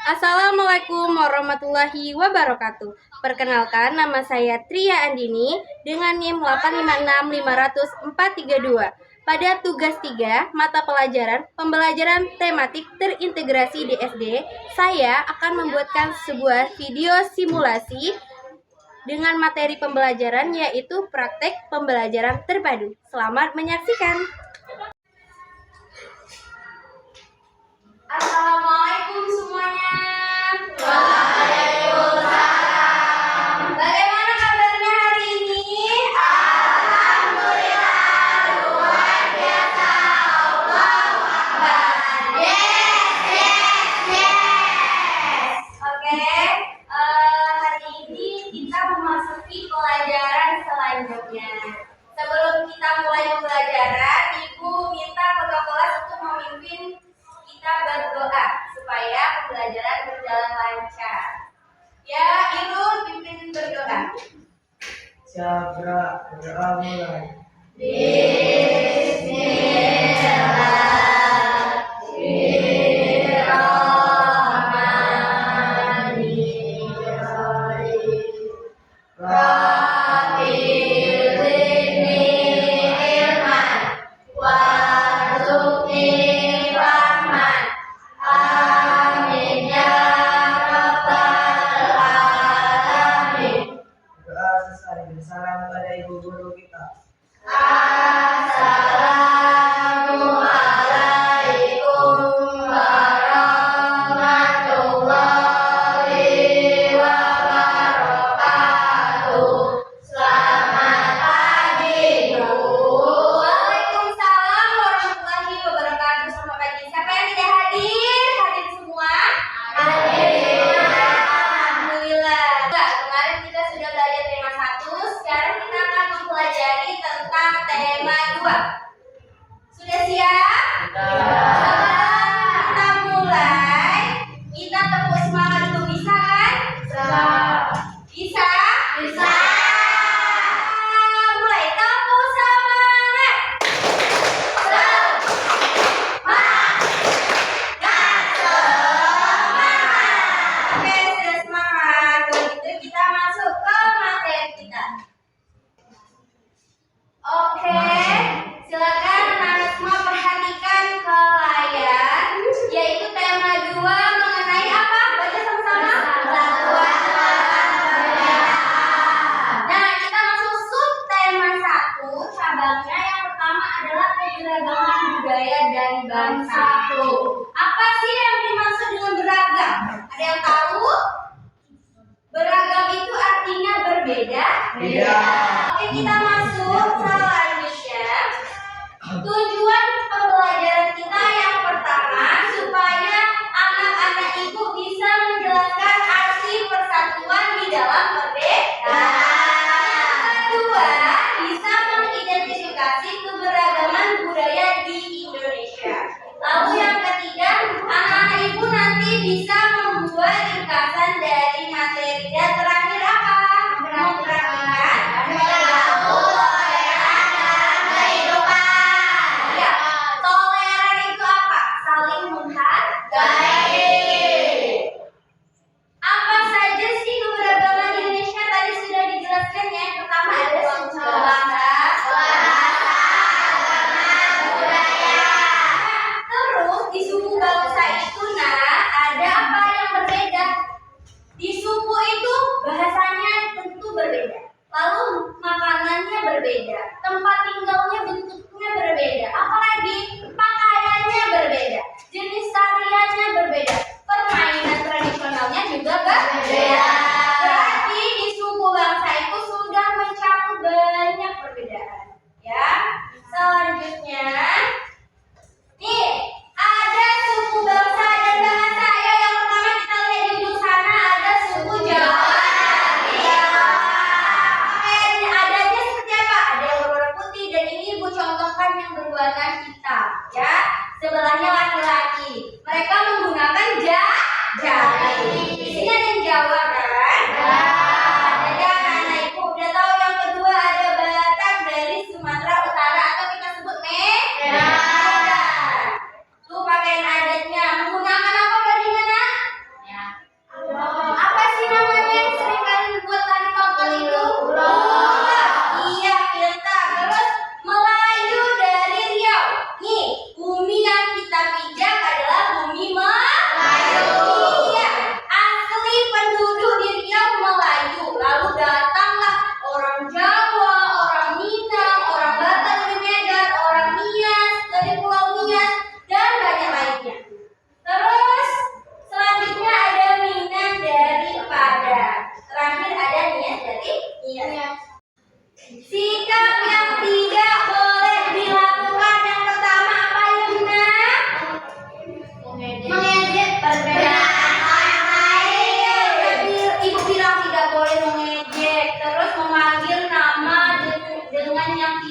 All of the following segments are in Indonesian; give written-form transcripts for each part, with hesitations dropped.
Assalamualaikum warahmatullahi wabarakatuh. Perkenalkan, nama saya Tria Andini dengan NIM 856500432. Pada tugas 3, mata pelajaran pembelajaran tematik terintegrasi di SD, saya akan membuatkan sebuah video simulasi dengan materi pembelajaran yaitu praktek pembelajaran terpadu. Selamat menyaksikan. Assalamualaikum semuanya. Waalaikumsalam. Bagaimana kabarnya hari ini? Alhamdulillah, luar biasa. Allahu Akbar. Yes. Oke, hari ini kita memasuki pelajaran selanjutnya. Sebelum kita mulai pembelajaran, Ibu minta ketua kelas untuk memimpin kita berdoa supaya pembelajaran berjalan lancar. Ya, Irun pimpin berdoa. Syabra, berdoa mulai. Salam pada ibu guru kita. Assalamualaikum warahmatullahi wabarakatuh. Selamat pagi, Bu. Waalaikumsalam warahmatullahi wabarakatuh. Selamat pagi. Siapa yang tidak hadir? Hadir semua? Hadir. Alhamdulillah. Kemarin kita sudah belajar tema 1. Sekarang kita akan mempelajari tentang tema 2. Sudah siap? Coba kita mulai. Kita tepuk semangat dulu, bisa kan? Bisa? Bisa. Mulai, tepuk semangat. Oke, sudah semangat. Kalau gitu kita masuk ke materi kita. Oke, silakan anak semua perhatikan ke layar, yaitu tema 2 mengenai apa? Baca sama-sama. Nah, kita masuk sub tema 1, cabangnya yang pertama adalah keberagaman budaya dan bangsa. Apa sih yang dimaksud dengan beragam? Ada yang tahu? Beragam itu artinya berbeda? Beda. Oke, kita masuk selanjutnya. Tujuan pembelajaran kita yang pertama, supaya anak-anak ibu bisa menjelaskan arti persatuan di dalam perbedaan. Yang kedua, bisa mengidentifikasi keberagaman budaya di Indonesia. Lalu yang ketiga, anak-anak ibu nanti bisa membuat ringkasan dari materi. Dan terakhir apa? Mempraktikkan perilaku toleran dalam kehidupan. Ya, toleran itu apa? Saling menghargai. Apa saja sih keberagaman Indonesia? Tadi sudah dijelaskan ya. Yang pertama ada suku bangsa, terus di suku bangsa itu ada apa yang berbeda? Di suku itu bahasanya tentu berbeda. Lalu makanannya berbeda, tempat tinggalnya bentuknya berbeda. Apalagi pakaiannya berbeda, jenis tariannya berbeda, permainan tradisionalnya juga berbeda. Berarti di suku bangsa itu sudah mencakup banyak perbedaan. Ya, selanjutnya. Nih, ada suku bangsa dan bahasa. Ayo yang pertama kita lihat di ujung sana ada suku Jawa dan Tionghoa. Oke, adanya seperti apa? Ada yang berwarna putih dan ini Ibu contohkan yang berwarna hitam, ya. Sebelahnya laki-laki. Mereka menggunakan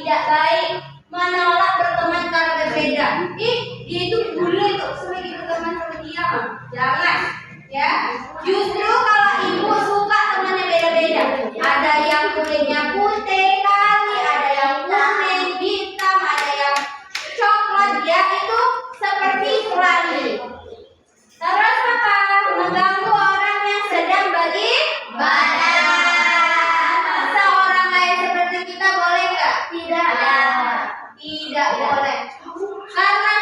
tidak baik. Menolak berteman karena berbeda. Ih, dia itu bule kok sering berteman sama dia. Jangan, ya. Justru kalau ibu suka temannya beda-beda. Ada yang kulitnya putih kali, ada yang kuning, hitam, ada yang coklat. Dia itu seperti pelangi. Terus apa? Mengganggu orang yang sedang beribadah. Masa orang lain seperti kita boleh nggak? Tidak. Tidak boleh. Karena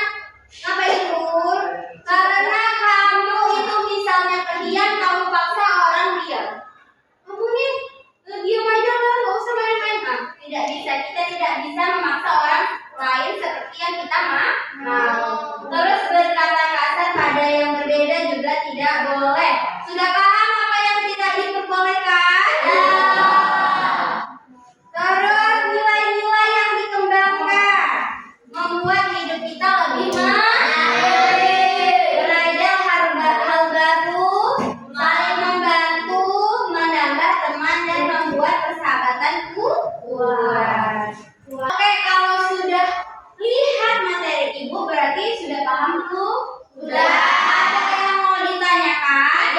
apa itu? Karena kamu itu misalnya kalian kamu paksa orang diam. Kamu nih diam aja lah, nggak usah main-main. Nah, tidak bisa. Kita tidak bisa memaksa orang lain seperti yang kita mau. Terus berkata kasar pada yang berbeda juga tidak boleh. Sudah paham apa yang tidak diperbolehkan? Terus nilai-nilai yang dikembangkan membuat hidup kita lebih baik. Belajar hal baru, saling membantu, menambah teman dan membuat persahabatan kuat. Oke, kalau sudah lihat materi ibu berarti sudah paham belum? Sudah. Ada yang mau ditanyakan?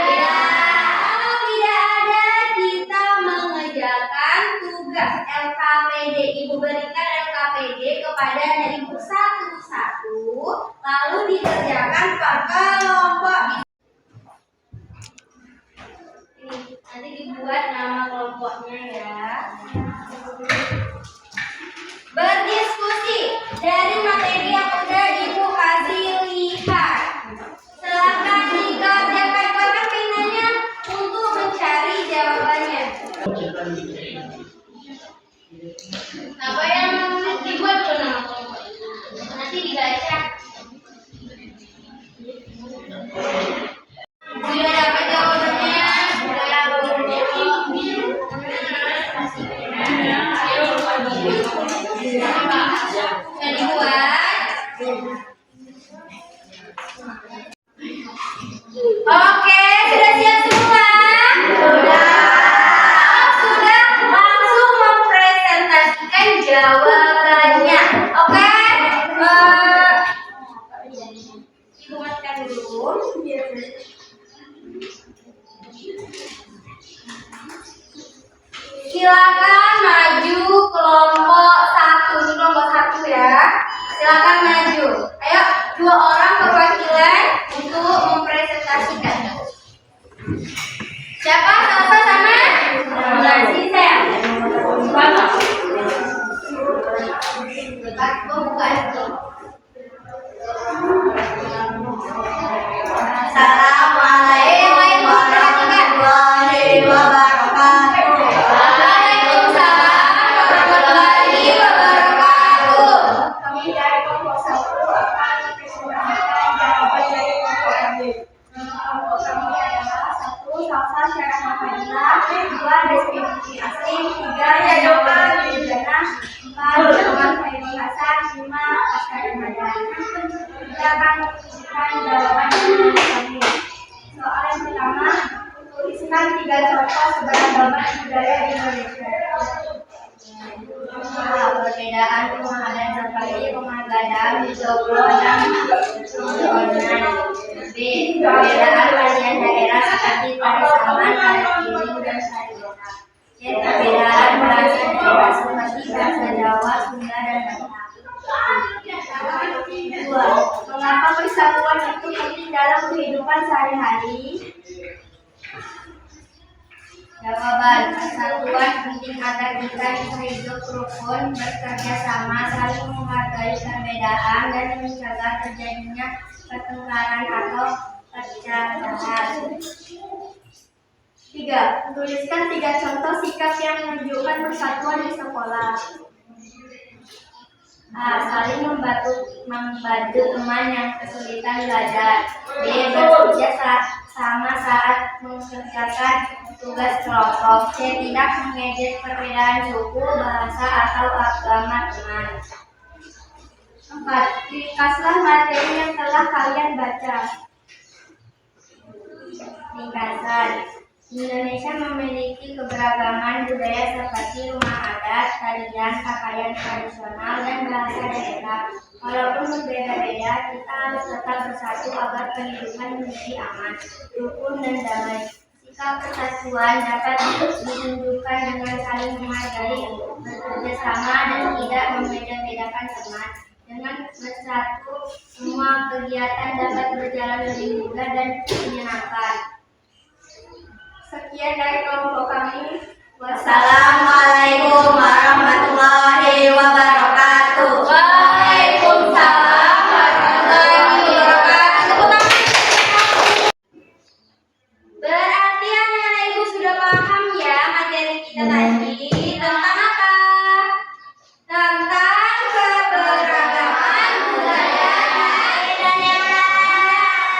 Kalau tidak ada, kita mengerjakan tugas LKPD. Ibu berikan LKPD kepada dari ibu satu-satu, lalu dikerjakan per kelompok. Ini nanti dibuat nama kelompoknya ya. Berdiskusi dari materi yang udah ibu kasih lihat. Silakan dikerjakan pinanya untuk mencari jawabannya. Apa yang dibuat dulu nama kelompoknya? Nanti dibaca. Sudah dapat jawabannya? Sudah dibuat? Oke, sudah siap semua? Sudah langsung mempresentasikan jawabannya. Oke? Ibu matikan dulu. Silakan maju kelompok satu. Ini kelompok satu ya. Silakan maju. Ayo, 2 orang perwakilan untuk mempresentasikan. Siapa? Salsa sama? Sisel. Assalamualaikum warahmatullahi wabarakatuh. Waalaikumsalam warahmatullahi wabarakatuh. Kami dari kelompok 1 akan mempresentasikan jawaban dari kelompok kami. Kelompok kami adalah 1. Salsa Syarah Mahfadilah, 2. Deskripsi asli, 3. Jawaban Pidana, 4. Jawaban Khairul Hasan, 5. Pasca Ramadan. Kita akan menuliskan jawaban dari kami. Soal yang pertama, tuliskan 3 contoh keberagaman budaya di Indonesia. Perbedaan pemahaman seperti pemahaman Joglo dan Sudonan. B. Perbedaan varian daerah seperti Pasaman, Kalimantan, dan Kalimantan. C. Perbedaan bahasa daerah seperti bahasa Jawa, Sunda, dan Batak. 2. Mengapa persatuan itu penting dalam kehidupan sehari-hari? Jawaban: persatuan penting agar kita bisa hidup rukun, bekerja sama, saling menghargai perbedaan, dan mencegah terjadinya pertengkaran atau perceraian. 3. Tuliskan 3 contoh sikap yang menunjukkan persatuan di sekolah. A. Saling membantu teman yang kesulitan belajar. B. Bekerja sama saat mengerjakan tugas kelompok. C. Tidak mengejek perbedaan suku, bahasa, atau agama teman. 4. Ringkaslah materi yang telah kalian baca. Ringkasan. Indonesia memiliki keberagaman budaya seperti rumah adat, tarian, pakaian tradisional, dan bahasa daerah. Walaupun berbeda-beda, kita harus tetap bersatu agar kehidupan menjadi aman, rukun, dan damai. Sikap persatuan dapat ditunjukkan dengan saling menghargai, bekerja sama, dan tidak membeda-bedakan teman. Dengan bersatu, semua kegiatan dapat berjalan lebih mudah dan menyenangkan. Sekian dari kelompok kami. Wassalamualaikum warahmatullahi wabarakatuh. Waalaikumsalam warahmatullahi wabarakatuh. Berarti anak-anak ibu sudah paham ya materi kita tadi tentang apa? Tentang keberagaman budaya dan yang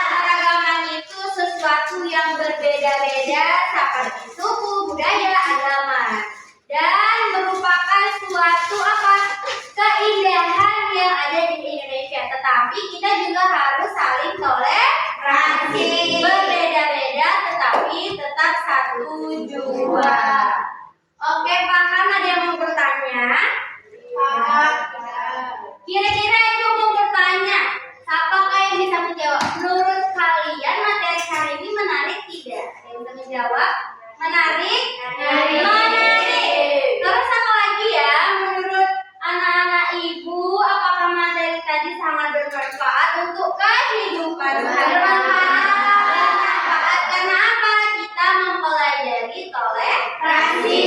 keberagaman itu sesuatu yang berbeda-beda seperti suku, budaya, agama, dan merupakan suatu apa? Keindahan yang ada di Indonesia. Tetapi kita juga harus saling toleransi. Berbeda-beda tetapi tetap satu jua. Oke, paham? Ada yang mau bertanya? Kira-kira ibu mau bertanya, apakah yang bisa menjawab? Menurut kalian materi hari ini menarik tidak? Ada yang bisa menjawab? Menarik? Menarik. Terus apa lagi ya? Menurut anak-anak ibu, apakah materi tadi sangat bermanfaat untuk kehidupan? Bermanfaat. Karena apa? Kita mempelajari toleransi.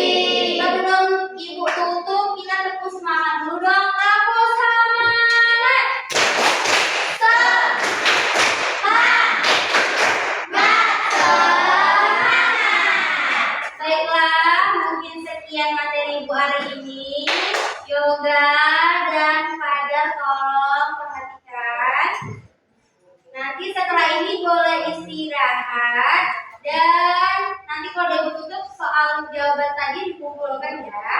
Sebelum ibu tutup, kita tepuk semangat dulu dong. Tepuk semangat. Baiklah, mungkin sekian materi ibu hari ini. Yoga dan Fadar tolong perhatikan. Nanti setelah ini boleh istirahat. Dan nanti kalau udah ibu tutup, soal jawaban tadi dikumpulkan ya.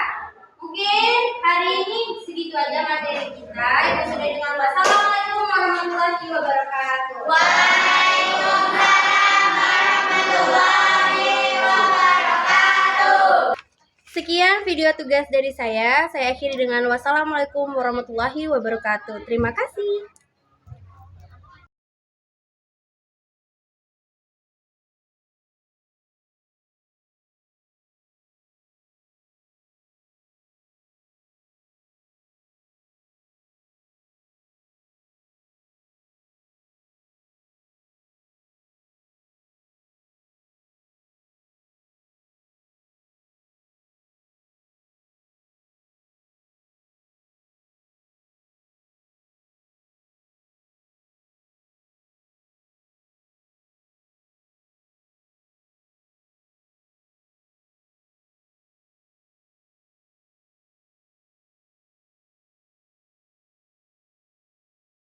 Mungkin hari ini segitu aja materi kita. Ibu sudah dengan wassalamualaikum warahmatullahi wabarakatuh. Waalaikumsalam warahmatullahi wabarakatuh. Sekian video tugas dari saya. Saya akhiri dengan wassalamualaikum warahmatullahi wabarakatuh. Terima kasih.